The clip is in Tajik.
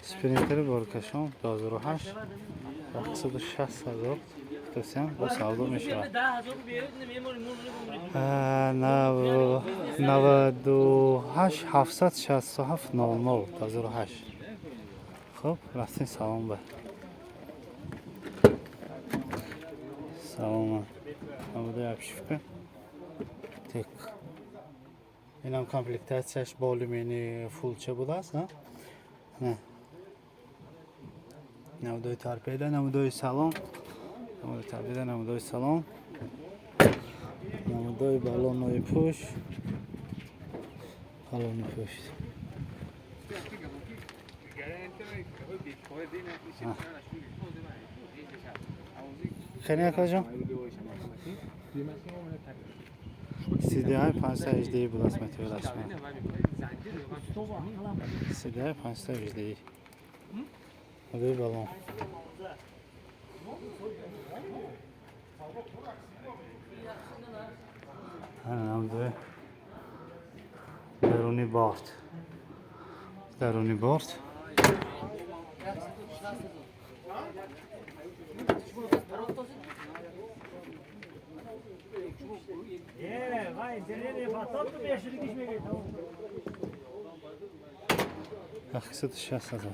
Sprinteri برکشم 2008 160,000 توسیم با سالدو میشه 98 767 00 2008 خب رفتین سلام به سلام هموده yapışık tek اینم کامپلیکتاسیش با alümini fullça bulas ha ne نمودوی تارپیده نمودوی سلام نمودوی تارپیده نمودوی سلام نمودوی بالونوی پوش بالونوی پوش خیلی اکاجم سیدی های 518 بود اسمتی ولشمه سیدی های 518 نمودوی بالون نمودوی درونی بارد درونی بارد Akısı dışarı sazan.